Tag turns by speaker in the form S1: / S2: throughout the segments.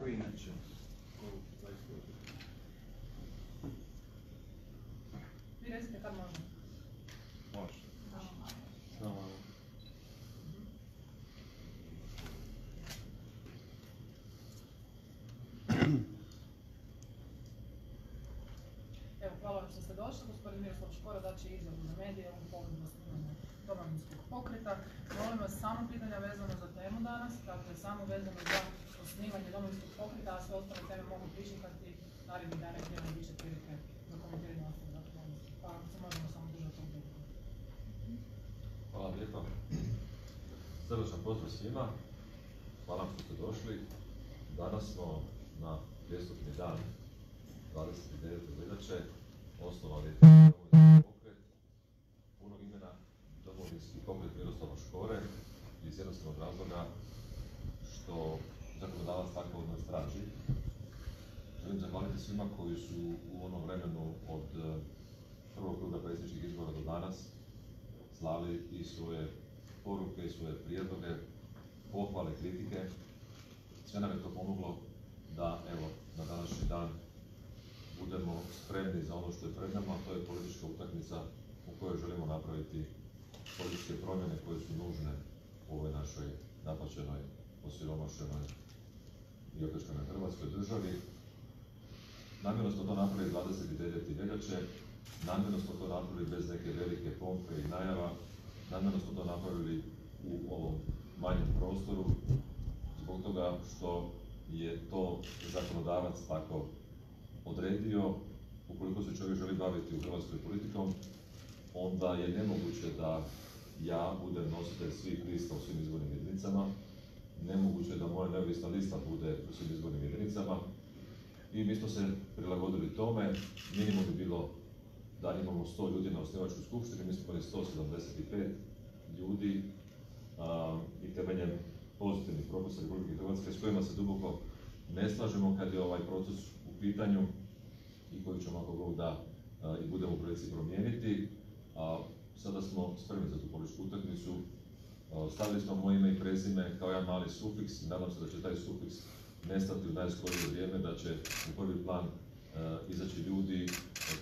S1: Inače,
S2: vi recite kad možemo.
S1: može.
S2: Evo, hvala vam što ste došli. Gospodin Miroslav Škoro daće izjavu za medije u pogledu osnivanja Domovinskog pokreta. Molim vas, samo pitanja vezano za temu danas, dakle samo vezano za osnivanje Domovinskog pokreta, a sve ostale teme mogu pričekati narednih dana gdje vam više prilike za komentiranje osnovnog aktualnosti. Pa se možemo samo držati u budu.
S3: Hvala lijepa. Srdečan pozdrav svima. Hvala što ste došli. Danas smo na prijestupni dan 29. veljače osnovali Domovinski pokret, punog imena Domovinski pokret Miroslava Škore, iz jednostavnog razloga što zakonodavac tako od nas traži. Želim zahvaliti svima koji su u onom vremenu od prvog kruga predsjedničkih izbora do danas slali i svoje poruke i svoje prijedloge, pohvale, kritike. Sve nam je to pomoglo da, evo, na današnji dan budemo spremni za ono što je pred nama, a to je politička utakmica u kojoj želimo napraviti političke promjene koje su nužne u ovoj našoj napaćenoj, osiromašenoj i opljačkanoj Hrvatskoj državi. Namjerno smo to napravili 29. veljače, namjerno smo to napravili bez neke velike pompe i najava, namjerno smo to napravili u ovom manjem prostoru, zbog toga što je to zakonodavac tako odredio. Ukoliko se čovjek želi baviti u Hrvatskoj politikom, onda je nemoguće da ja budem nositelj svih lista u svim izbornim jedinicama, nemoguće da moja neovisna lista bude u svim izbornim jedinicama i mi smo se prilagodili tome. Minimum bi bilo da imamo 100 ljudi na osnivačkoj skupštini, mi smo imali 175 ljudi i temeljem pozitivnih propisa Republike Hrvatske s kojima se duboko ne slažemo kad je ovaj proces u pitanju i koji ćemo, ako Bog da, i budemo u prilici promijeniti. Sada smo spremni za tu političku utakmicu. Stavili smo moje ime i prezime kao jedan mali sufiks i nadam se da će taj sufiks nestati u najskorije vrijeme, da će u prvi plan izaći ljudi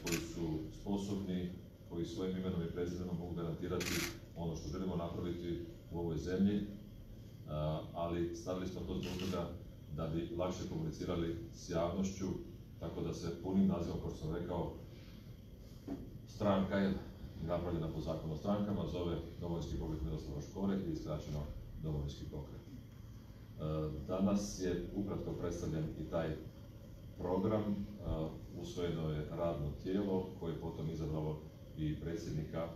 S3: koji su sposobni, koji svojim imenom i prezimenom mogu garantirati ono što želimo napraviti u ovoj zemlji, ali stavili smo to zbog toga da bi lakše komunicirali s javnošću, tako da se punim nazivom, kao što sam rekao, stranka je napravljena po zakonu o strankama, zove Domovinski pokret Miroslava Škore i skraćeno Domovinski pokret. Danas je ukratko predstavljen i taj program, usvojeno je radno tijelo koje je potom izabralo i predsjednika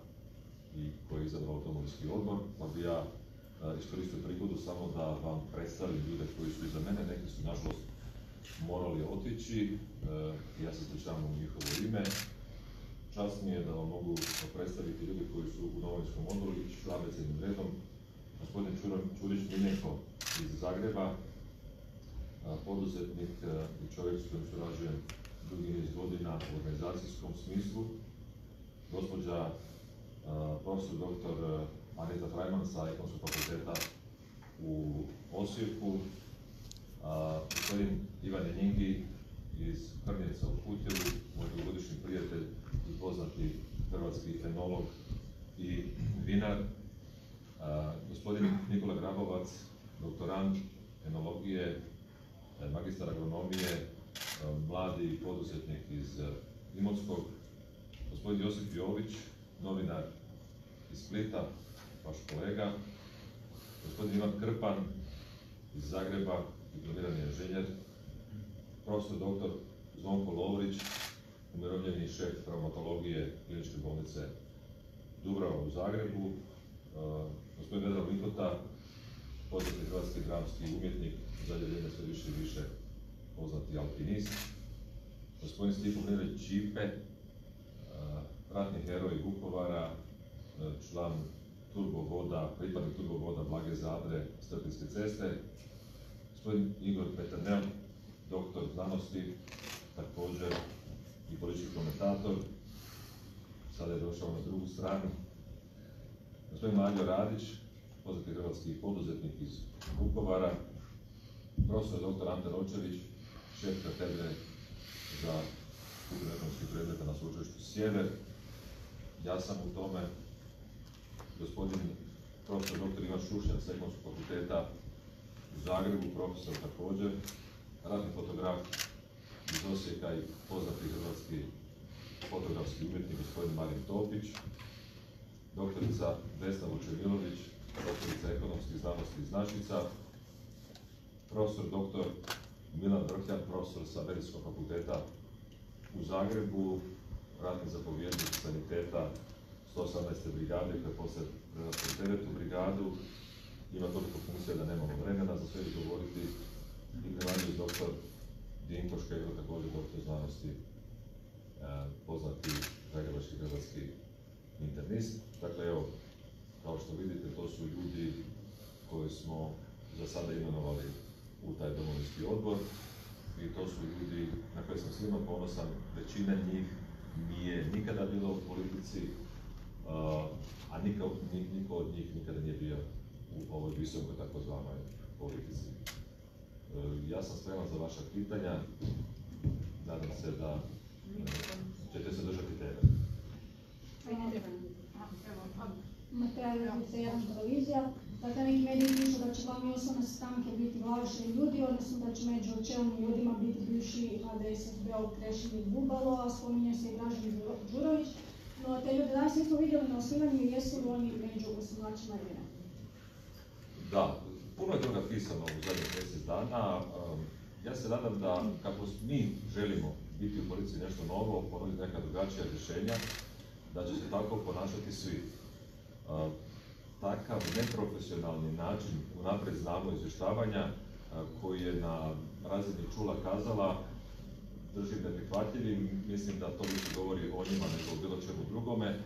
S3: i koje je izabralo Domovinski odbor, pa bi ja iskoristio prigodu samo da vam predstavim ljude koji su iza mene. Neki su nažalost morali otići, ja se ispričavam u njihovo ime. Čast mi je da vam mogu predstaviti ljudi koji su u Domovinskom odboru, ići ću abecednim redom. Gospodin Čurić Miljenko iz Zagreba, poduzetnik i čovjek s kojim surađujem dugi niz godina u organizacijskom smislu. Gospođa profesor dr. Anita Frajman sa Ekonomskog fakulteta u Osijeku. Gospodin Ivan Jenjingi iz Krnjeca u Kutjevu, moj dugogodišnji prijatelj i poznati hrvatski enolog i vinar. Gospodin Nikola Grabovac, doktorant enologije, magistar agronomije, mladi poduzetnik iz Imotskog. Gospodin Josip Jović, novinar iz Splita, vaš kolega. Gospodin Ivan Krpan iz Zagreba, diplomirani inženjer. Profesor dr. Zvonko Lovrić, umirovljeni šef traumatologije Kliničke bolnice Dubrava u Zagrebu. Gospodin Vedran Likota, poznati hrvatski dramski umjetnik, u zadnje vrijeme sve više i više poznati alpinist. Gospodin Stipo Mlinarić Čipe, ratni heroj Vukovara, član Turbovoda, pripadnik Turbovoda Blage Zadre, Strpinske ceste. Gospodin Igor Peternel, doktor znanosti, također i politički komentator, sada je došao na drugu stranu. Gospodin Mario Radić, poznati hrvatski poduzetnik iz Vukovara. profesor dr. Ante Ročević, šef katedre za skupinu ekonomskih predmeta na sveučilištu Sjever. Ja sam u tome, gospodin profesor dr. Ivan Šušnjak s Ekonomskog fakulteta u Zagrebu, profesor također, ratni fotograf iz Osijeka i poznati hrvatski fotografski umjetnik gospodin Marin Topić, doktorica Vesna Vučemilović, doktorica ekonomskih znanosti iz Našica, profesor dr. Milan Vrhljan, profesor sa Medicinskog fakulteta u Zagrebu, ratni zapovjednik saniteta 118. brigade, koja je poslije prelazila 9. brigadu, ima toliko funkcija da nemamo vremena za sve izgovoriti, i primarni doktor Dinko Škegro, također doktor znanosti, poznati zagrebački hrvatski internist. Dakle, evo, kao što vidite, to su ljudi koji smo za sada imenovali u taj domovinski odbor i to su ljudi na koje sam svima ponosan. Većina njih nije nikada bila u politici, a niko od njih nikada nije bio u ovoj visokoj takozvanoj politici. Ja sam spreman za vaša pitanja. Nadam se da ćete se držati teme.
S1: Materijal se jedan televizija. Dakle, neki mediji pišu da će glavni osnov stanke biti Glavaševi ljudi, odnosno da će među čelnim ljudima biti bivši HDSSB-ov Krešimir Bubalo, a spominje se i Dražen Đurović. No, te ljude danas nismo vidjeli na osnivanju i jesu li oni među osnivačima ili ne?
S3: Da, puno je toga pisano u zadnjih mjesec dana. Ja se nadam da, kako mi želimo biti u policiji nešto novo, ponuditi neka drugačija rješenja, da će se tako ponašati svi. Takav neprofesionalni način unaprijed znamo izvještavanja koji je na razini čula kazala držim neprihvatljivim. Mislim da to više govori o njima nego o bilo čemu drugome.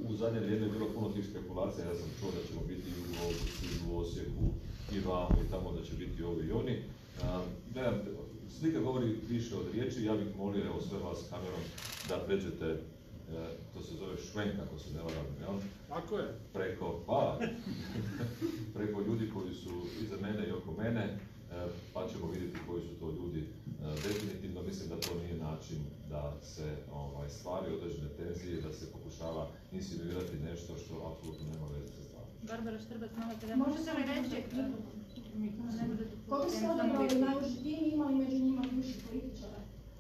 S3: U zadnje vrijeme je bilo puno tih spekulacija, ja sam čuo da ćemo biti i u Globusu, i u Osijeku, i vamo, i tamo da će biti ovi i oni. Slika govori više od riječi, ja bih molio evo sve vas kamerom da pređete, to se zove švenk ako se ne varam, jel?
S4: Tako je.
S3: Preko ljudi koji su iza mene i oko mene, pa ćemo vidjeti koji su to ljudi. Definitivno mislim da to nije način da se stvari određene tenzije, da se pokušava insinuirati nešto što apsolutno nema veze sa stvarom.
S5: Barbara Štrbac, možete li reći
S1: koliko ste odabrali najuži tim, imali među njima bivši političara?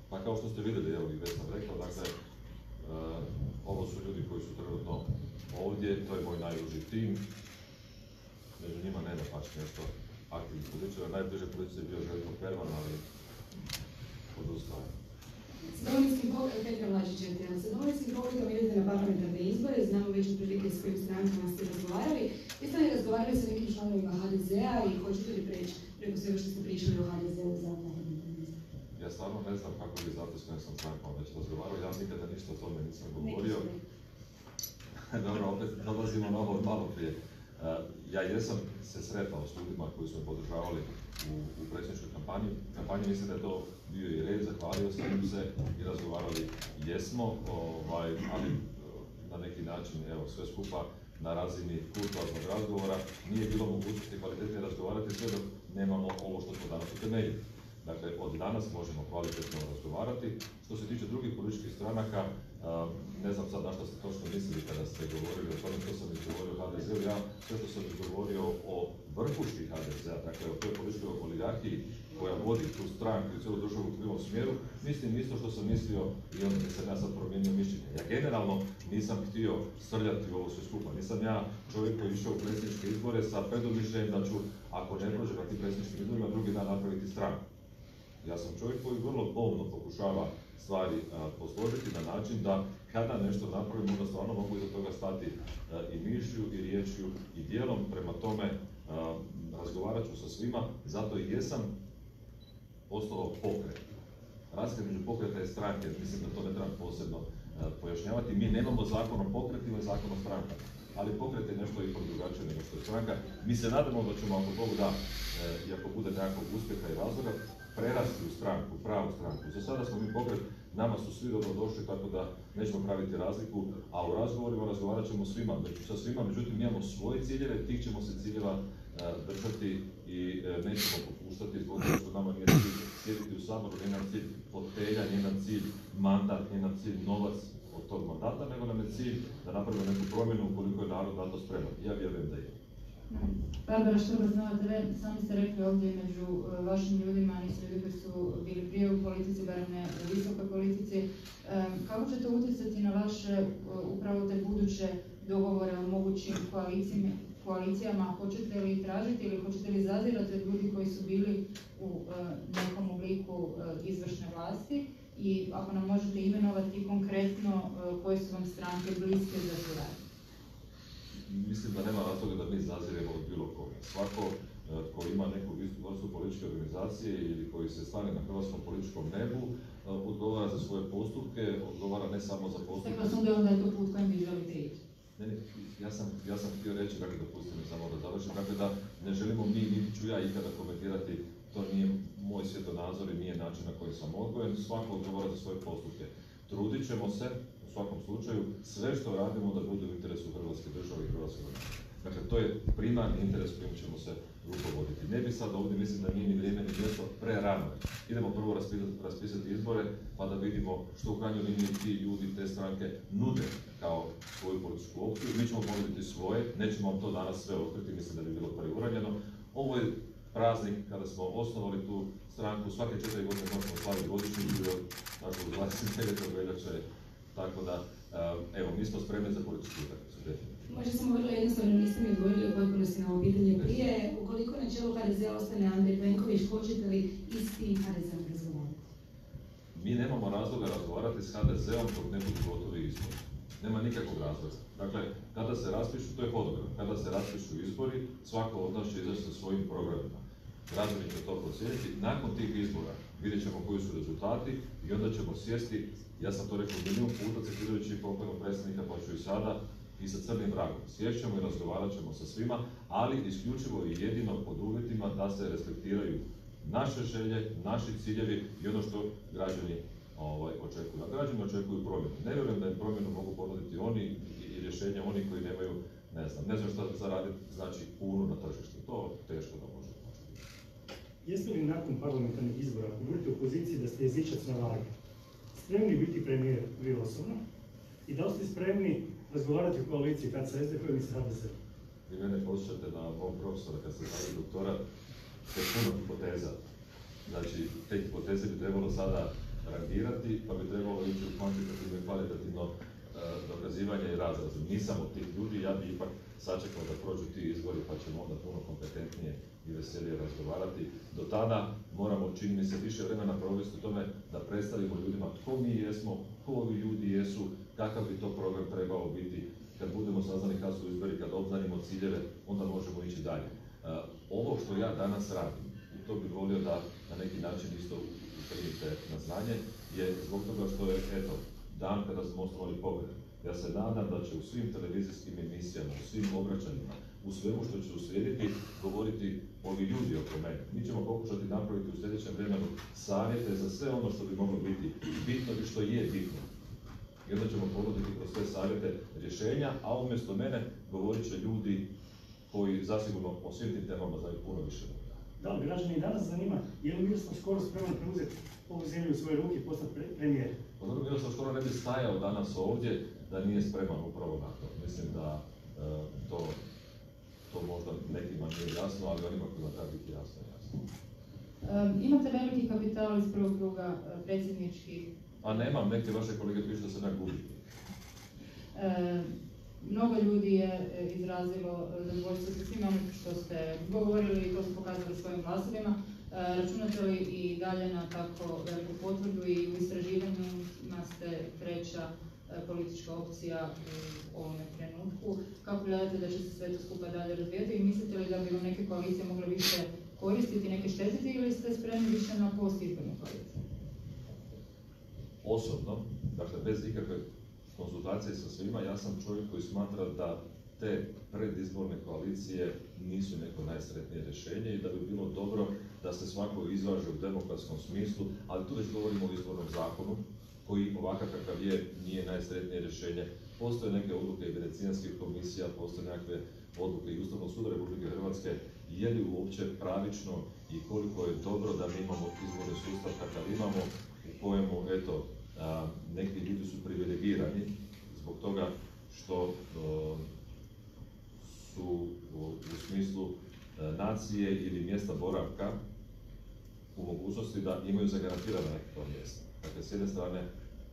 S3: Pa kao što ste vidjeli, evo i već sam rekao, dakle, ovo su ljudi koji su trenutno ovdje, to je moj najuži tim. Među njima nema baš nešto aktivnih političara. Najbliže politici je bio Željko Pervan, ali odustao.
S6: S domovinskim pokretom idete na parlamentarne izbore, znamo već otprilike s kojim strankama ste razgovarali. Jeste li razgovarali sa nekim članovima HDZ-a i hoćete li preći preko svega što ste pričali o HDZ-u za parlamentarne izbore?
S3: Ja stvarno ne znam kako vi znate s kojim sam strankama već razgovarao, ja nikada ništa o tome nisam govorio. Dobro, opet dolazimo na ovo od malo prije. Ja jesam se sretao s ljudima koji su me podržavali u predsjedničkoj kampanji. Mislim da je to bio i red, zahvalio sam im se i razgovarali jesmo, ali na neki način, evo, sve skupa na razini kurtoaznog razgovora nije bilo mogućnosti kvalitetnije razgovarati sve dok nemamo ovo što smo danas utemeljili. Dakle, od danas možemo kvalitetno razgovarati. Što se tiče drugih političkih stranaka, ne znam sad na što ste točno mislili kada ste govorili o tome što sam izgovorio o HDZ-u. Ja sve što sam izgovorio o vrhuški HDZ-a, dakle o toj političkoj oligarhiji koja vodi tu stranku i cijelu državu u krivom smjeru, mislim isto što sam mislio i onda sam ja sad promijenio mišljenje. Ja generalno nisam htio srljati u ovo sve skupa. Nisam ja čovjek koji je išao u predsjedničke izbore sa predomišljajem da ću, ako ne prođe na tim predsjedničkim izborima, drugi dan napraviti stranku. Ja sam čovjek koji vrlo bolno pokušava stvari posložiti na način da kada nešto napravim, onda stvarno mogu iza toga stati i mišlju, i riječju, i dijelom. Prema tome, razgovarat ću sa svima, zato i jesam postao pokret. Razlika među pokreta i stranke, mislim da to ne treba posebno pojašnjavati. Mi nemamo zakon o pokretima i zakon o strankama, ali pokret je nešto ipak drugačije nego što je stranka. Mi se nadamo da ćemo, ako Bog da, i ako bude nekakvog uspjeha i razloga, prerasti u stranku, pravu stranku. Za sada smo mi pokret, nama su svi dobrodošli, tako da nećemo praviti razliku, a u razgovorima razgovarat ćemo sa svima, međutim imamo svoje ciljeve, tih ćemo se ciljeva držati i nećemo popuštati otpuštati zbog toga što nama nije cilj sjediti u Saboru, nije nam cilj fotelja, nije nam cilj mandat, nije nam cilj novac od tog mandata, nego nam je cilj da napravimo neku promjenu ukoliko je narod na to spreman. Ja vjerujem da je.
S5: Barbara Štrbac, Nova TV, sami ste rekli ovdje među vašim ljudima, nisu ljudi koji su bili prije u politici, barem ne u visokoj politici. Kako će to utjecati na vaše upravo te buduće dogovore o mogućim koalicijama? Hoćete li tražiti ili hoćete li zazirati od ljudi koji su bili u nekom obliku izvršne vlasti? I ako nam možete imenovati konkretno koje su vam stranke bliske za suradnju?
S3: Mislim da nema razloga da mi zaziremo od bilo koga. Svako ko ima neku vrstu političke organizacije ili koji se stane na hrvatskom političkom nebu, odgovara za svoje postupke, odgovara ne samo za postupke.
S5: Stekla sam da je to put kojim vi želite ići.
S3: Ja sam htio reći, dakle, dopustite mi samo da završim, dakle da ne želimo mi, niti ću ja ikada komentirati, to nije moj svjetonazor i nije način na koji sam odgojen, svako odgovara za svoje postupke. Trudit ćemo se, u svakom slučaju, sve što radimo da bude u interesu Hrvatske države i Hrvatskog naroda. Dakle, to je primarni interes kojim ćemo se rukovoditi. Ne bi sad ovdje, mislim da nije ni vrijeme ni mjesto prerano. Idemo prvo raspisati izbore, pa da vidimo što u krajnjoj liniji ti ljudi, te stranke nude kao svoju političku opciju. Mi ćemo ponuditi svoje, nećemo vam to danas sve otkriti, mislim da bi bilo preuranjeno. Ovo je praznik kada smo osnovali tu stranku, svake 4 godine možemo slaviti godišnjicu, dakle 29. veljače, tako da, evo, mi smo spremni za političku utakmicu, definitivno.
S6: Možda sam vrlo jednostavno, niste mi odgovorili o potpunosti na ovo pitanje prije. Ukoliko na čelu HDZ-a ostane Andrej Plenković, hoćete li i s tim HDZ-om razgovarati?
S3: Mi nemamo razloga razgovarati s HDZ-om dok ne budu gotovi izbori. Nema nikakvog razloga. Dakle, kada se raspišu, to je hodogram, kada se raspišu izbori, svako od nas će izaći sa svojim programima. Građani će to procijeniti. Nakon tih izbora vidjet ćemo koji su rezultati i onda ćemo sjesti, ja sam to rekao milijun puta, citirajući pokojnog predsjednika, pa ću i sada, i sa crnim vragom. Sješćemo i razgovarat ćemo sa svima, ali isključivo i jedino pod uvjetima da se respektiraju naše želje, naši ciljevi i ono što građani očekuju. A građani očekuju promjenu. Ne vjerujem da im promjenu mogu ponuditi oni i rješenja oni koji nemaju, ne znam šta zaraditi, znači kunu na tržištu. To teško da može.
S4: Jeste li nakon parlamentarnih izbora, ako budete u poziciji da ste jezičac na vagi, spremni biti premijer vi osobno i da li ste spremni razgovarati u koaliciji kad sa SDP-om i sa HDZ-om?
S3: Vi mene posjećate na mom profesora kad ste znali doktora, to je puno hipoteza. Znači, te hipoteze bi trebalo sada rangirati, pa bi trebalo ići u kvantitativno i kvalitativno dokazivanje i razrazu. Nisam od tih ljudi, ja bi ipak sačekao da prođu ti izbori, pa ćemo onda puno kompetentnije i veselije razgovarati. Do tada moramo, čini mi se, više vremena provesti u tome da predstavimo ljudima tko mi jesmo, tko ovi ljudi jesu, kakav bi to program trebao biti. Kad budemo saznali kad su izbori, kad obznanimo ciljeve, onda možemo ići dalje. Ovo što ja danas radim, i to bih volio da na neki način isto primite na znanje, je zbog toga što je, eto, dan kada smo osnovali Pokret. Ja se nadam da će u svim televizijskim emisijama, u svim obraćanjima, u svemu što će uslijediti, govoriti ovi ljudi oko mene. Mi ćemo pokušati napraviti u sljedećem vremenu savjete za sve ono što bi moglo biti bitno i što je bitno. I onda ćemo ponuditi kroz sve savjete rješenja, a umjesto mene govorit će ljudi koji zasigurno o svim tim temama znaju puno više.
S4: Da li građani i danas zanima, je li Miroslav Škoro spreman preuzeti ovu zemlju u svoje ruke i postati premijer?
S3: Pa dobro, Miroslav Škoro ne bi stajao danas ovdje da nije spreman upravo na to. Mislim da to možda nekima nije jasno, ali onima kojima treba biti jasno.
S5: Imate veliki kapital iz prvog kruga predsjedničkih.
S3: A nemam, neke vaše kolege pišu da se ne gubi.
S5: Mnogo ljudi je izrazilo zadovoljstvo sa svim onim što ste govorili i to su pokazali svojim glasovima. Računate li i dalje na tako veliku potvrdu i u istraživanjima ste treća politička opcija u ovome trenutku? Kako gledate da će se sve to skupa dalje razvijati i mislite li da bi vam neke koalicije mogle više koristiti, neke štetiti ili ste spremni više na postizborne koalicije?
S3: Osobno, dakle bez ikakve konzultacije sa svima, ja sam čovjek koji smatra da te predizborne koalicije nisu neko najsretnije rješenje i da bi bilo dobro da se svako izvaže u demokratskom smislu, ali tu već govorimo o izbornom zakonu, koji ovakav kakav je nije najsretnije rješenje. Postoje neke odluke i venecijanskih komisija, postoje nekakve odluke i Ustavnog suda Republike Hrvatske, je li uopće pravično i koliko je dobro da mi imamo izborni sustav kakav imamo, u kojemu, eto, neki ljudi su privilegirani zbog toga što su u smislu nacije ili mjesta boravka u mogućnosti da imaju zagarantirano nekakvo mjesto. Dakle, s jedne strane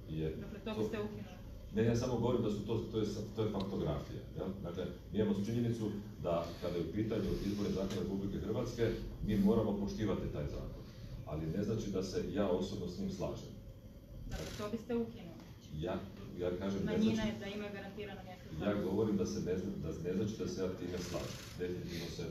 S3: je...
S5: Dakle, to biste ukinuli?
S3: Ne, ja samo govorim da su to je faktografija. Ja? Dakle, mi imamo činjenicu da kada je u pitanju izborni zakon Republike Hrvatske, mi moramo poštivati taj zakon. Ali ne znači da se ja osobno s njim slažem.
S5: Dakle, to biste ukinuli?
S3: Ja kažem ne
S5: Manjina
S3: znači...
S5: je da imaju garantirano mjesto.
S3: Ja govorim da se ne znači da se ja time slažem. Definitivno se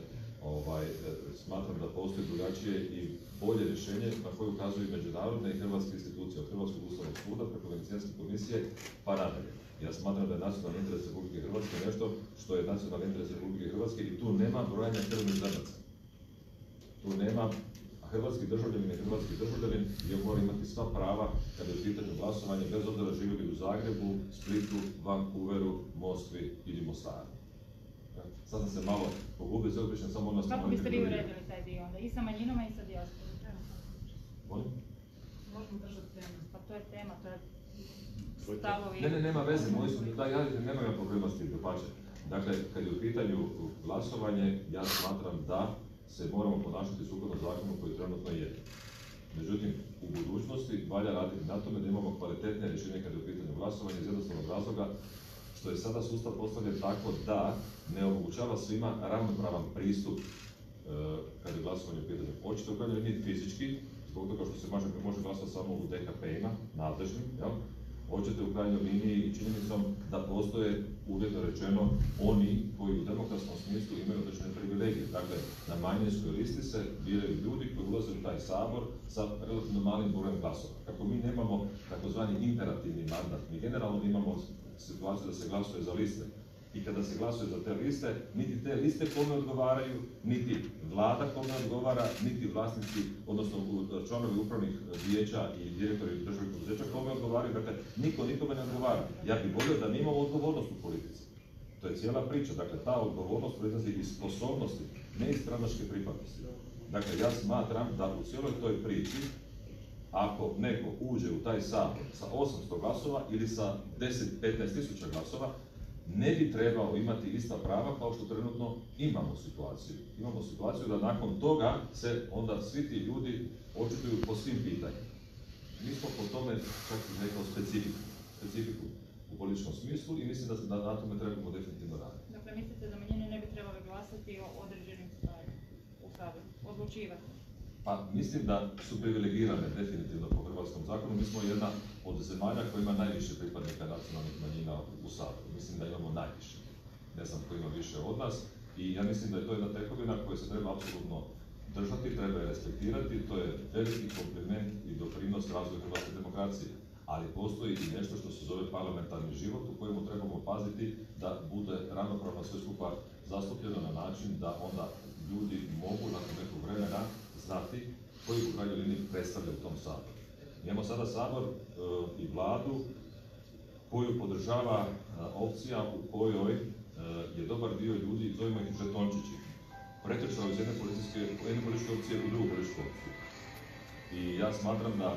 S3: smatram da postoji drugačije i bolje rješenje na koje ukazuju međunarodne i hrvatske institucije, od Hrvatskog ustavnog suda preko Venecijanske komisije pa nadalje. Ja smatram da je nacionalni interes Republike Hrvatske nešto što je nacionalni interes Republike Hrvatske i tu nema brojanja krvnih zrnaca. Tu nema, a hrvatski državljanin je hrvatski državljanin i on mora imati sva prava kada je u pitanju glasovanja, bez obzira živjeli u Zagrebu, Splitu, Vancouveru, Moskvi ili Mostaru. Sad sam se malo pogubio, sve opišem samo ono...
S5: Kako biste vi uredili taj dio onda? I sa manjinama i sa dijasporom?
S3: Molim?
S2: Možemo držati temu.
S5: Pa to je tema, to je stavovi...
S3: Ne, nema veze, nemam ja problema s tim, dopače. Dakle, kad je u pitanju glasovanje, ja smatram da se moramo ponašati sukladno zakonu koji trenutno je. Međutim, u budućnosti valja raditi na tome da imamo kvalitetne rješenje kad je u pitanju glasovanja iz jednostavnog razloga što je sada sustav postavljen tako da ne omogućava svima ravnopravan pristup kad je glasovanje u pitanju. Hoćete u krajnjoj liniji fizički, zbog toga što se može glasovati samo u DKP-ima, nadležnim, jel? Hoćete u krajnjoj liniji i činjenicom da postoje, uvjetno rečeno, oni koji u demokratskom smislu imaju određene privilegije. Dakle, na manjinskoj listi se biraju ljudi koji ulaze u taj sabor sa relativno malim brojem glasova. Kako mi nemamo takozvani imperativni mandat, mi generalno imamo situaciju da se glasuje za liste. I kada se glasuje za te liste, niti te liste kome odgovaraju, niti vlada kome odgovara, niti vlasnici, odnosno članovi upravnih vijeća i direktori državnih poduzeća kome odgovaraju. Dakle, niko nikome ne odgovara. Ja bih volio da mi imamo odgovornost u politici. To je cijela priča. Dakle, ta odgovornost proizlazi iz sposobnosti, ne iz stranačke pripadnosti. Dakle, ja smatram da u cijeloj toj priči, ako neko uđe u taj sabor sa 800 glasova ili sa 10-15 tisuća glasova, ne bi trebao imati ista prava kao što trenutno imamo situaciju. Imamo situaciju da nakon toga se onda svi ti ljudi očituju po svim pitanjima. Mi smo po tome čak i rekao specifiku u političkom smislu i mislim da na tome trebamo definitivno raditi.
S5: Dakle, mislite da manjine ne bi trebali glasati o određenim stvarima u Saboru, odlučivati?
S3: Pa mislim da su privilegirane definitivno po hrvatskom zakonu. Mi smo jedna od zemalja koja ima najviše pripadnika nacionalnih manjina u Saboru. Mislim da imamo najviše. Ne znam ko ima više od nas. I ja mislim da je to jedna tekovina koja se treba apsolutno držati, treba je respektirati. To je veliki kompliment i doprinos razvoju hrvatske demokracije. Ali postoji i nešto što se zove parlamentarni život u kojemu trebamo paziti da bude ravnopravno sve skupa zastupljeno na način da onda ljudi mogu nakon nekog vremena znati koji u krajnjoj liniji predstavlja u tom saboru. Imamo sada sabor i vladu koju podržava opcija u kojoj je dobar dio ljudi, zovemo ih žetončići, pretrčao iz jedne političke opcije u drugu političku opciju. I ja smatram da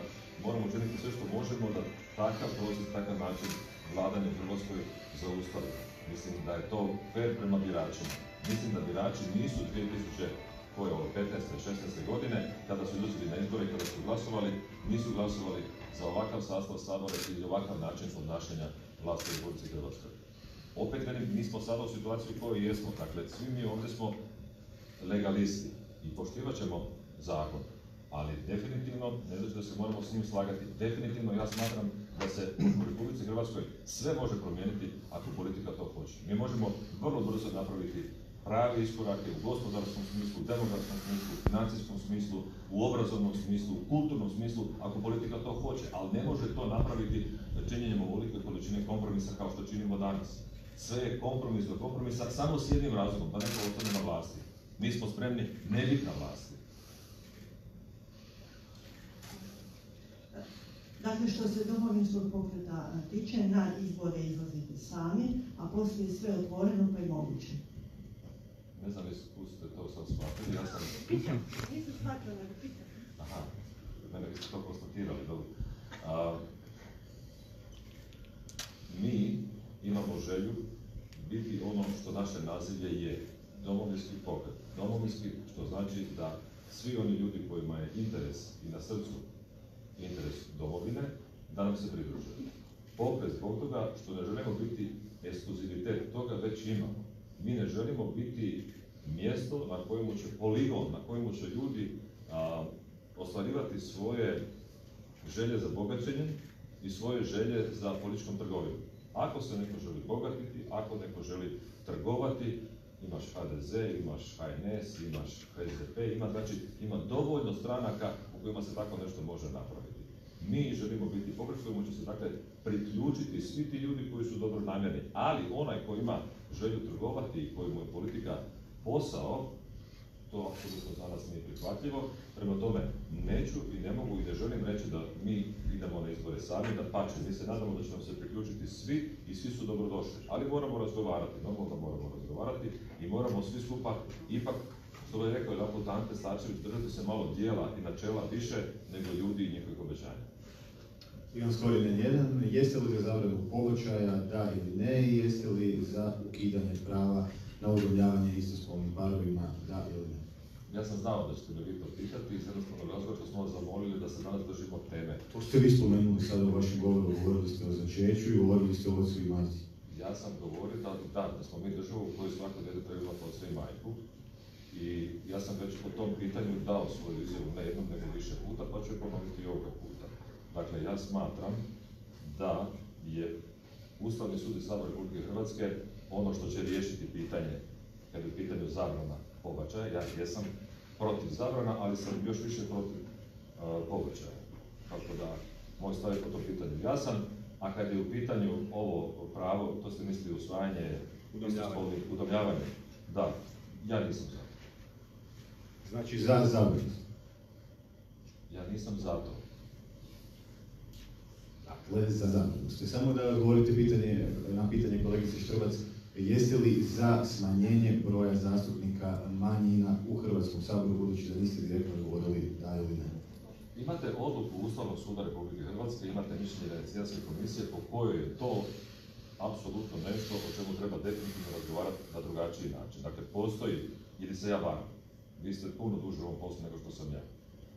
S3: moramo učiniti sve što možemo da takav proces, takav način vladanja u Hrvatskoj zaustavi. Mislim da je to fair prema biračima. Mislim da birači nisu 2015-16 godine, kada su izlazili na izbore i kada su glasovali, nisu glasovali za ovakav sastav sabora ili ovakav način podnašanja vlasti u Republici Hrvatskoj. Opet mi smo sada u situaciji u kojoj jesmo, dakle svi mi ovdje smo legalisti i poštivat ćemo zakon, ali definitivno ne znači da se moramo s njim slagati. Definitivno ja smatram da se u Republici Hrvatskoj sve može promijeniti ako politika to hoće. Mi možemo vrlo brzo napraviti pravi iskorake u gospodarskom smislu, u demografskom smislu, u financijskom smislu, u obrazovnom smislu, u kulturnom smislu, ako politika to hoće, ali ne može to napraviti činjenjem ovolike količine kompromisa kao što činimo danas. Sve je kompromis do kompromisa, samo s jednim razlogom, da neko ostane na vlasti. Mi smo spremni ne biti na vlasti.
S7: Dakle, što se Domovinskog pokreta tiče, na izbore izlazite sami, a poslije sve otvoreno pa i moguće.
S3: Ne znam, ispustite to sad shvatili, ja sam...
S7: Nisam shvatila da pitam.
S3: Aha, mene vi ste to konstatirali, dobro. Mi imamo želju biti ono što naše nazivlje je, domovinski pokret. Domovinski, što znači da svi oni ljudi kojima je interes i na srcu interes domovine, da nam se pridruže. Pokret zbog toga što ne želimo biti ekskluzivitet, toga već imamo. Mi ne želimo biti mjesto na kojemu će poligon, na kojemu će ljudi ostvarivati svoje želje za bogaćenjem i svoje želje za političkom trgovinom. Ako se neko želi bogatiti, ako neko želi trgovati, imaš HDZ, imaš HNS, imaš SDP, ima dovoljno stranaka u kojima se tako nešto može napraviti. Mi želimo biti pokret kojemu će se dakle priključiti svi ti ljudi koji su dobronamjerni, ali onaj koji ima želju trgovati i kojemu je politika posao, to apsolutno za nas nije prihvatljivo. Prema tome, neću i ne mogu i ne želim reći da mi idemo na izbore sami, da pače, mi se nadamo da će nam se priključiti svi i svi su dobrodošli. Ali moramo razgovarati, normalno moramo razgovarati i moramo svi skupa ipak, što je rekao jedanput Ante Starčević, držati se malo dijela i načela više nego ljudi i njihovih obećanja.
S8: Imam Skorinen jedan, jeste li za zabranu pobačaja, da ili ne, i jeste li za ukidanje prava na udomljavanje istospolnim parovima, da ili ne?
S3: Ja sam znao da ćete me vi to pitati iz jednostavnog razloga što smo vas zamolili da se danas držimo teme.
S8: To ste vi spomenuli sada u vašem govoru, govorili ste o začeću i govorili ste o ocu i majci.
S3: Ja sam govorio da smo mi država u kojoj svako dijete treba imati oca i majku. I ja sam već po tom pitanju dao svoju izjavu ne jednom nego više puta, pa ću je ponoviti i ovoga puta. Dakle, ja smatram da je Ustavni sud i Sabor Republike Hrvatske ono što će riješiti pitanje, kad je u pitanju zabrana pobačaja. Ja jesam protiv zabrana, ali sam još više protiv pobačaja. Tako da, moj stav je po tom pitanju jasan, a kad je u pitanju ovo pravo, to ste mislili usvajanje udomljavanje. Da, ja nisam za.
S8: Znači za zabranu?
S3: Ja nisam za to.
S8: Dakle, za zabranu. Samo da govorite na pitanje kolegice Štrbac, jeste li za smanjenje broja zastupnika manjina u Hrvatskom saboru, budući da niste direktno govorili da ili ne?
S3: Imate odluku Ustavnog suda Republike Hrvatske, imate mišljenje Venecijanske komisije po kojoj je to apsolutno nešto o čemu treba definitivno razgovarati na drugačiji način. Dakle, postoji, ili se ja varam, vi ste puno duže u ovom poslu nego što sam ja.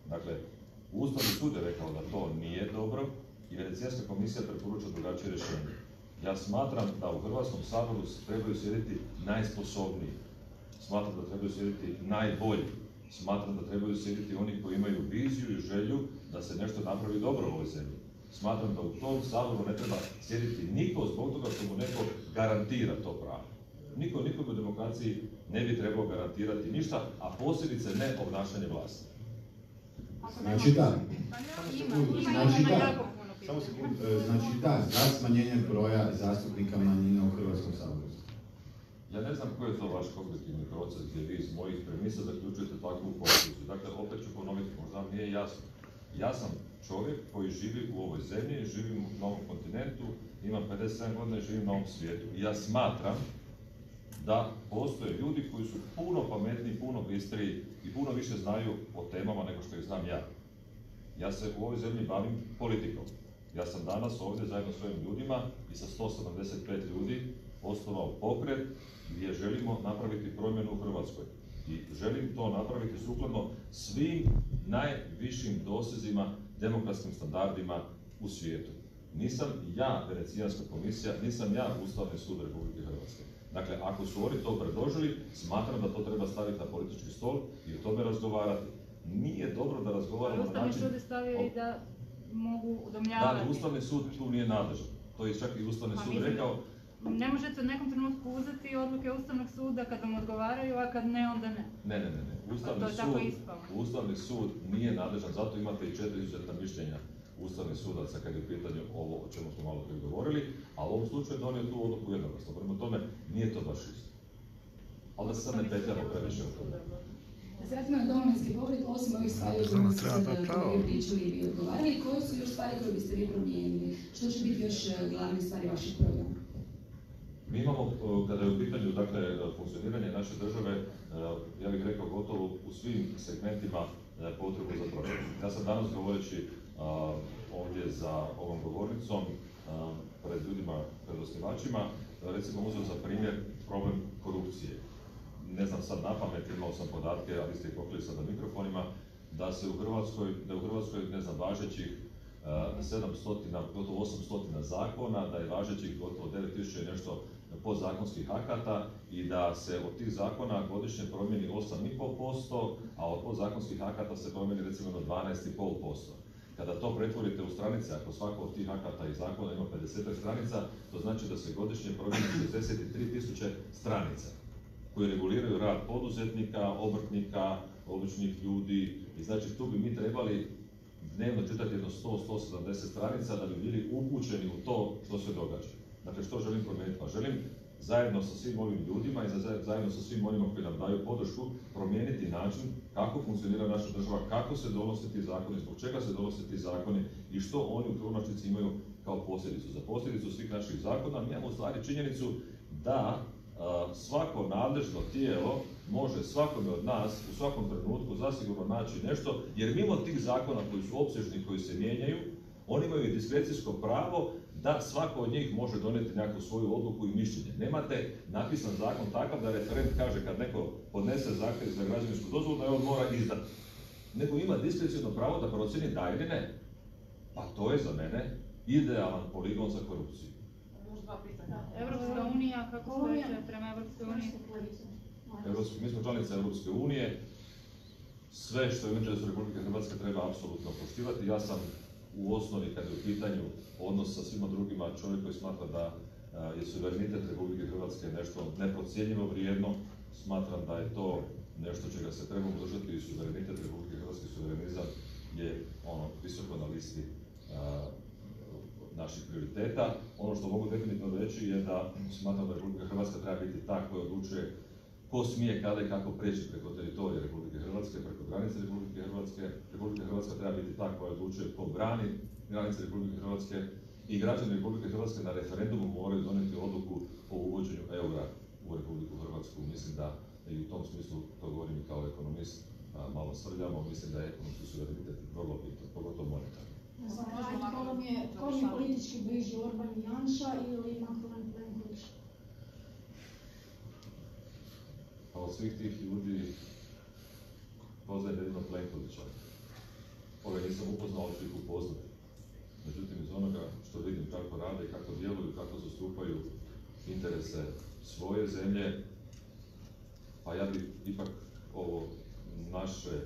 S3: Dakle, Ustavni sud je rekao da to nije dobro i Venecijanska komisija preporuča drugačije rješenje. Ja smatram da u Hrvatskom saboru trebaju sjediti najsposobniji. Smatram da trebaju sjediti najbolji. Smatram da trebaju sjediti oni koji imaju viziju i želju da se nešto napravi dobro u ovoj zemlji. Smatram da u tom saboru ne treba sjediti niko zbog toga što mu neko garantira to pravo. Niko nikom u demokraciji ne bi trebao garantirati ništa, a posebice ne obnašanje vlasti.
S8: Znači da. Znači da, za smanjenje broja zastupnika manjina u Hrvatskom saboru.
S3: Ja ne znam koji je to vaš kognitivni proces gdje vi iz mojih premisa zaključujete takvu konkluziju. Dakle, opet ću ponoviti, možda vam nije jasno. Ja sam čovjek koji živi u ovoj zemlji, živim na ovom kontinentu, imam 57 godina i živim na ovom svijetu. I ja smatram da postoje ljudi koji su puno pametniji, puno bistriji i puno više znaju o temama nego što ih znam ja. Ja se u ovoj zemlji bavim politikom. Ja sam danas ovdje zajedno s svojim ljudima i sa 175 ljudi osnovao pokret gdje želimo napraviti promjenu u Hrvatskoj. I želim to napraviti sukladno svim najvišim dosezima, demokratskim standardima u svijetu. Nisam ja Venecijanska komisija, nisam ja Ustavni sud Republike Hrvatske. Dakle, ako su oni to predložili, smatram da to treba staviti na politički stol i o tome razgovarati. Nije dobro da razgovaramo na način...
S5: Ustavni sud je stavio i da mogu udomljavati.
S3: Da, Ustavni sud tu nije nadležan. To je čak i Ustavni sud rekao.
S5: Ne možete u nekom trenutku uzeti odluke Ustavnog suda kad vam odgovaraju, a kad ne, onda ne.
S3: Ne. Ustavni sud nije nadležan, zato imate i 4 izuzetna mišljenja Ustavnih sudaca kad je u pitanju ovo o čemu smo malo prije govorili, a u ovom slučaju donio tu odluku jednoglasno. Prema tome, nije to baš isto. Ali da se sad ne petljamo previše o tome.
S6: Da se vratimo na domovinski pokret, osim ovih stvari o kojima ste sada pričali i vi odgovarali, koje su još stvari koje biste vi promijenili? Što će biti još glavne stvari vašeg programa?
S3: Mi imamo, kada je u pitanju dakle, funkcioniranje naše države, ja bih rekao gotovo u svim segmentima potrebu za promjenu. Ja sam danas govoreći ovdje za ovom govornicom, pred ljudima, pred osnivačima, recimo uzeo za primjer problem korupcije. Ne znam sad na pamet, imao sam podatke, ali ste ih pokrili sad na mikrofonima, da se u Hrvatskoj, ne znam, važećih 700, gotovo 800 zakona, da je važećih gotovo 9000 i nešto podzakonskih akata i da se od tih zakona godišnje promijeni 8,5%, a od podzakonskih akata se promijeni recimo na 12,5%. Kada to pretvorite u stranice, ako svako od tih akata i zakona ima 50 stranica, to znači da se godišnje promijeni 63.000 stranica koje reguliraju rad poduzetnika, obrtnika, običnih ljudi. I znači tu bi mi trebali dnevno čitati jedno 100-170 stranica da bi bili upućeni u to što se događa. Dakle, što želim promijeniti? Pa želim zajedno sa svim ovim ljudima i zajedno sa svim onima koji nam daju podršku promijeniti način kako funkcionira naša država, kako se donose ti zakoni, zbog čega se donose ti zakoni i što oni u konačnici imaju kao posljedicu. Za posljedicu svih naših zakona mi imamo u stvari činjenicu da svako nadležno tijelo može svakome od nas u svakom trenutku zasigurno naći nešto, jer mimo tih zakona koji su opsežni, koji se mijenjaju, oni imaju diskrecijsko pravo da svako od njih može donijeti nekakvu svoju odluku i mišljenje. Nemate napisan zakon takav da referent kaže kad neko podnese zahtjev za građevinsku dozvolu da je on mora izdati. Nego ima diskrecijno pravo da procjeni da ili ne. Pa to je za mene idealan poligon za korupciju.
S2: Dva pitanja.
S5: Europska unija, kako stojite prema Europskoj uniji?
S3: Mi smo članica Europske unije. Sve što je u interesu Republike Hrvatske treba apsolutno poštivati. Ja sam u osnovi, kad je u pitanju odnos sa svima drugima, čovjek koji smatra da je suverenitet Republike Hrvatske nešto neprocjenjivo vrijedno. Smatram da je to nešto čega se trebamo držati i suverenitet Republike Hrvatske, suverenizam je visoko na listi naših prioriteta. Ono što mogu definitivno reći je da smatram da Republika Hrvatska treba biti ta koja odlučuje ko smije, kada i kako preći preko teritorija Republike Hrvatske, preko granice Republike Hrvatske. Republika Hrvatska treba biti ta koja odlučuje ko brani granice Republike Hrvatske i građani Republike Hrvatske na referendumu moraju donijeti odluku o uvođenju eura u Republiku Hrvatsku. Mislim da i u tom smislu, to govorim i kao ekonomist, malo srljamo, mislim da je ekonomski suverenitet vrlo bitan, pogotovo monetarni.
S1: Tko mi je politički bliži, Orban i Janša ili Macron i Plenković?
S3: Pa od svih tih ljudi poznajem jedino Plenkovića. Ove nisam upoznao, ali ću ih upoznati. Međutim, iz onoga što vidim kako rade i kako djeluju, kako zastupaju interese svoje zemlje, pa ja bih ipak ovo naše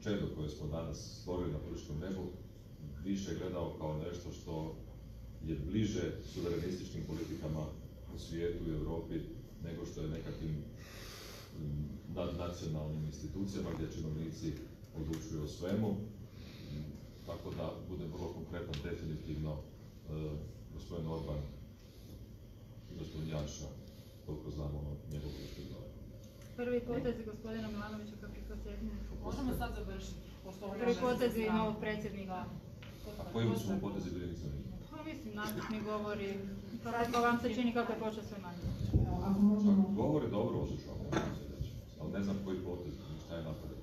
S3: čedo koje smo danas stvorili na političkom nebu više gledao kao nešto što je bliže suverenističkim politikama u svijetu i Europi nego što je nekakvim nadnacionalnim institucijama gdje činovnici odlučuju o svemu. Tako da budem vrlo konkretan, definitivno gospodin Orban i gospodin Janša, koliko znamo njegovu gospodinu.
S5: Prvi potezi gospodina Milanovića kao predsjednika.
S2: Možemo sad završiti.
S5: Prvi potezi novog predsjednika.
S3: A koji su mu potezi bili, nisam vidio?
S5: Pa mislim, nastučni govori, kako vam se čini kako je počeo sve manje.
S3: Govor je dobro otišao, ali ne znam koji potez, šta je napravio.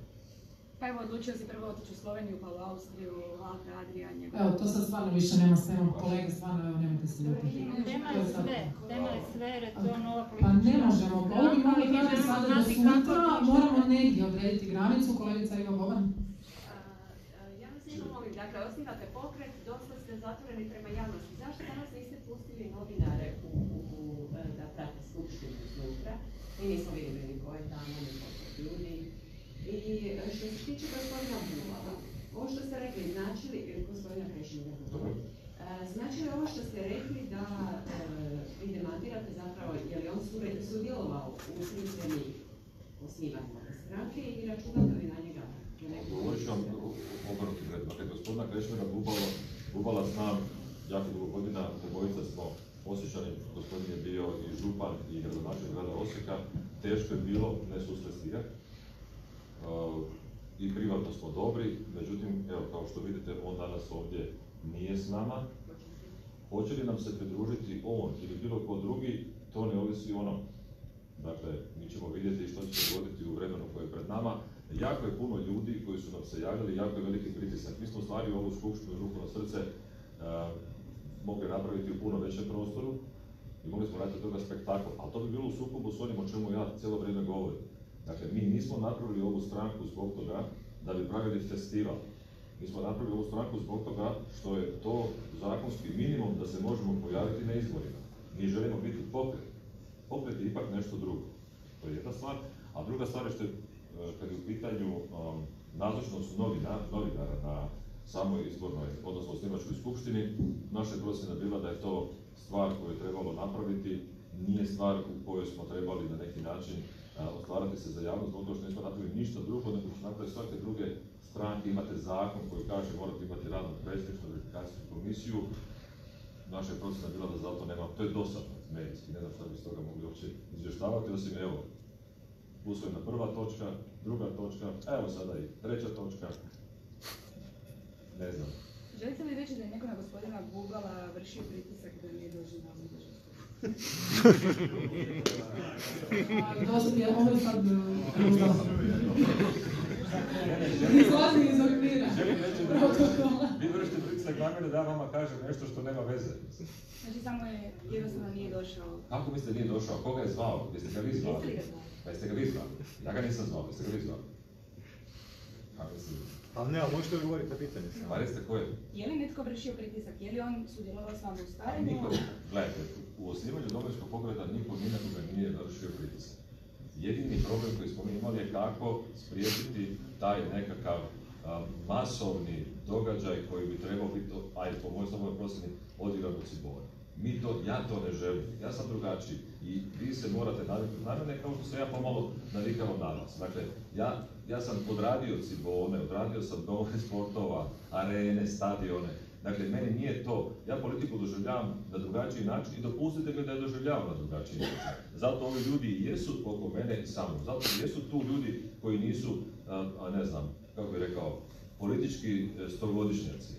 S6: Pa evo, odlučio si prvo otići u Sloveniju, pa u Austriju, Alpe, Adria, njegov.
S9: Evo, to sad stvarno više nema s temom, kolega, stvarno, evo, nemojte se ljutiti.
S5: Tema je sve, jer je to nova
S9: Pa
S5: politička.
S9: ne možemo, ovo bi mogli gledati sada do sutra, moramo negdje odrediti granicu, kolegica Iva Boban.
S6: Ja vas lijepo molim, dakle, osnivate pokret, dosta ste zatvoreni prema javnosti. Zašto danas niste pustili novinare da prate skupštinu iznutra? Mi nismo vidjeli ni ko je tamo, ni koliko ljudi. I što se tiče gospodina Bubala, ovo što ste rekli, znači li, gospodina Krešimira Bubala, znači li ovo što ste rekli da vi demantirate zapravo, je li on sudjelovao u pripremi osnivanja stranke i računate li na njega?
S3: Govorit ću vam obrnutim redom. Dakle, gospodina Krešimira Bubala znam jako dugo godina, obojica smo Osječani, gospodin je bio i župan i gradonačelnik grada Osijeka. Teško je bilo ne susresti ga. I privatno smo dobri, međutim, evo, kao što vidite, on danas ovdje nije s nama. Hoće li nam se pridružiti on ili bilo ko drugi, to ne ovisi ono. Dakle, mi ćemo vidjeti što će se dogoditi u vremenu koje je pred nama. Jako je puno ljudi koji su nam se javljali, jako je veliki pritisak. Mi smo u stvari ovu skupštinu ruku na srce mogli napraviti u puno većem prostoru i mogli smo raditi od toga spektakl, ali to bi bilo u sukobu s onim o čemu ja cijelo vrijeme govorim. Dakle, mi nismo napravili ovu stranku zbog toga da bi pravili festival. Mi smo napravili ovu stranku zbog toga što je to zakonski minimum da se možemo pojaviti na izborima. Mi želimo biti pokret. Pokret je ipak nešto drugo. To je jedna stvar. A druga stvar je što je, kad je u pitanju nazočnost novinara na samoj izbornoj, odnosno osnivačkoj skupštini, naša procjena bila da je to stvar koju je trebalo napraviti, nije stvar u kojoj smo trebali na neki način otvarati se za javnost, zbog toga što nismo napravili ništa drugo, nego što napravili svake druge stranke. Imate zakon koji kaže morate imati radnu predstavničku verifikacijsku komisiju. Naša je procjena bila da zato nema, to je dosadno medijski, ne znam šta bi s toga mogli uopće izvještavati, osim evo, usvojena prva točka, druga točka, evo sada i treća točka, ne znam.
S10: Želite li reći da je neko na gospodina Bubala vršio pritisak da nije došao na ovu dužnost?
S9: Ovo je sad izlazi iz okvira.
S3: Želim reći da vi vršite pritisak na mene da ja vama kažem nešto što nema veze.
S10: Znači samo je jednostavno nije došao.
S3: Kako mislite nije došao? Koga je zvao? Jeste ga vi zvali?
S10: Jeste li ga zvali?
S3: Pa jeste ga vi zvali? Ja ga nisam zvao, jeste ga vi zvali? Kako si?
S11: Ali ne, ali možete odgovoriti na pitanje.
S3: Pa jeste ko je?
S10: Je li netko vršio pritisak? Je li on sudjelovao s vama u starenju?
S3: Niko, gledajte, u osnivanju Domovinskog pokreta niko ni na koga nije vršio pritisak. Jedini problem koji smo mi imali je kako spriječiti taj nekakav masovni događaj koji bi trebao biti, ajde po mojoj slobodnoj procjeni, odigran u Ciboni. Ja to ne želim, ja sam drugačiji i vi se morate naviknuti na mene kao što se ja pomalo navikao na vas. Dakle, ja sam odradio Cibone, odradio sam domove sportova, arene, stadione. Dakle, meni nije to, ja politiku doživljavam na drugačiji način i dopustite mi da je doživljavam na drugačiji način. Zato ovi ljudi i jesu oko mene i samo. Zato jesu tu ljudi koji nisu, ne znam, kako bih rekao, politički stogodišnjaci.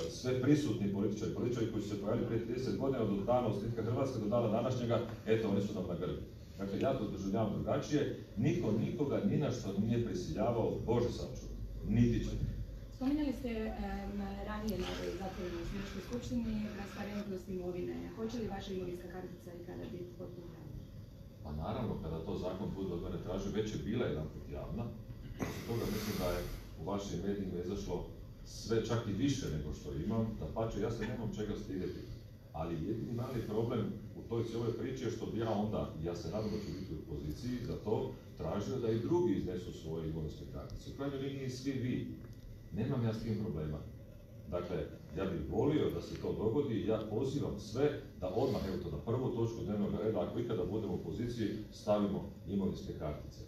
S3: Sve prisutni političari koji su se pojavili prije 30 godina od dana osnitka Hrvatske do dana današnjega, eto, oni su nam na grbi. Dakle, ja to doživljavam drugačije, niko nikoga ni na što nije prisiljavao, Bože sačuvaj, niti će.
S10: Spominjali ste ranije na ovoj zatvorenoj osnivačkoj skupštini transparentnost imovine. Hoće li vaša imovinska kartica i kada biti potpuno javna?
S3: Pa naravno, kada to zakon bude od mene tražio, već je bila jedanput javna. Osim toga mislim da je u vašim medijima izašlo sve čak i više nego što imam, dapače, ja se nemam čega stidjeti. Ali jedini mali problem u toj cijeloj priči je što bi ja onda, ja se nadam da ću biti u poziciji za to, tražio da i drugi iznesu svoje imovinske kartice. U krajnjoj liniji svi vi. Nemam ja s tim problema. Dakle, ja bih volio da se to dogodi i ja pozivam sve da odmah, evo to na prvu točku dnevnog reda, ako ikada budemo u poziciji, stavimo imovinske kartice.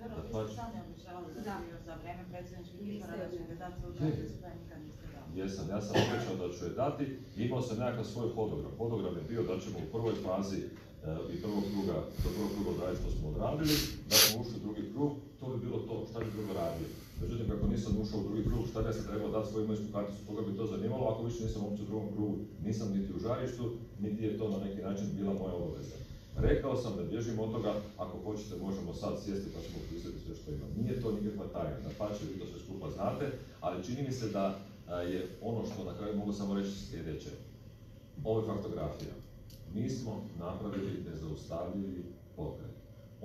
S12: Dobro, vi ste sami obećavali da za vreme predsjedničkih izbora da ćete dati svoju karticu, da nikad niste dali.
S3: Jesam, ja sam obećao da ću je dati i imao sam nekakav svoj hodogram. Hodogram je bio da ćemo u prvoj fazi i do prvog kruga odraditi što smo odradili, da smo ušli u drugi krug, to bi bilo to, šta bi drugo radio. Međutim, kako nisam ušao u drugi krug, šta bi ja se trebao dati svoju imovinsku karticu, koga bi to zanimalo, ako više nisam uopće u drugom krugu, nisam niti u žarištu, niti je to na neki način bila moja obaveza. Rekao sam da bježim od toga, ako hoćete možemo sad sjesti pa ćemo upisati sve što imam. Nije to nikakva tajna, dapače, vi to sve skupa znate, ali čini mi se da je ono što na kraju mogu samo reći sljedeće. Ovo je faktografija. Mi smo napravili nezaustavljivi pokret.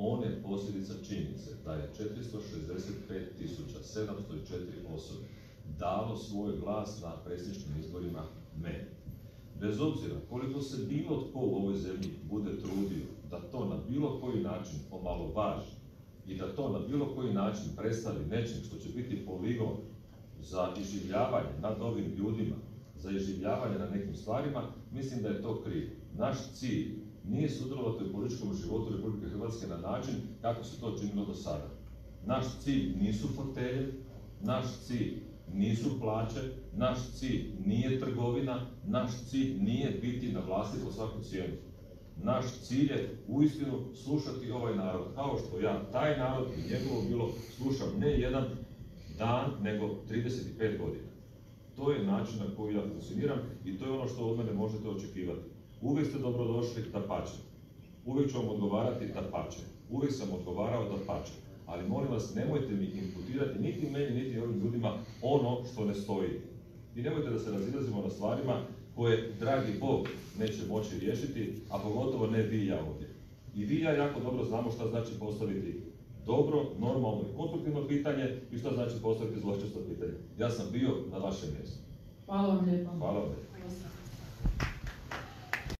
S3: On je posljedica činjenice da je 465.704 osobe dalo svoj glas na predsjedničkim izborima meni. Bez obzira koliko se bilo tko u ovoj zemlji bude trudio da to na bilo koji način omalovaži i da to na bilo koji način predstavi nečim što će biti poligon za iživljavanje nad ovim ljudima, za iživljavanje na nekim stvarima, mislim da je to krivo. Naš cilj nije sudjelovati u političkom životu Republike Hrvatske na način kako se to činilo do sada. Naš cilj nisu fotelje, naš cilj nisu plaće, naš cilj nije trgovina, naš cilj nije biti na vlasti po svaku cijenu. Naš cilj je uistinu slušati ovaj narod, kao što ja taj narod i njegovo bilo slušam ne jedan dan, nego 35 godina. To je način na koji ja funkcioniram i to je ono što od mene možete očekivati. Uvijek ste dobrodošli, dapače. Uvijek ću vam odgovarati, dapače. Uvijek sam odgovarao, dapače. Ali molim vas, nemojte mi imputirati niti meni, niti ovim ljudima ono što ne stoji. I nemojte da se razilazimo na stvarima koje, dragi Bog, neće moći riješiti, a pogotovo ne vi i ja ovdje. I vi i ja jako dobro znamo šta znači postaviti dobro, normalno i konstruktivno pitanje i šta znači postaviti zločesto pitanje. Ja sam bio na vašem mjestu.
S9: Hvala vam lijepo.
S3: Hvala vam lijepo.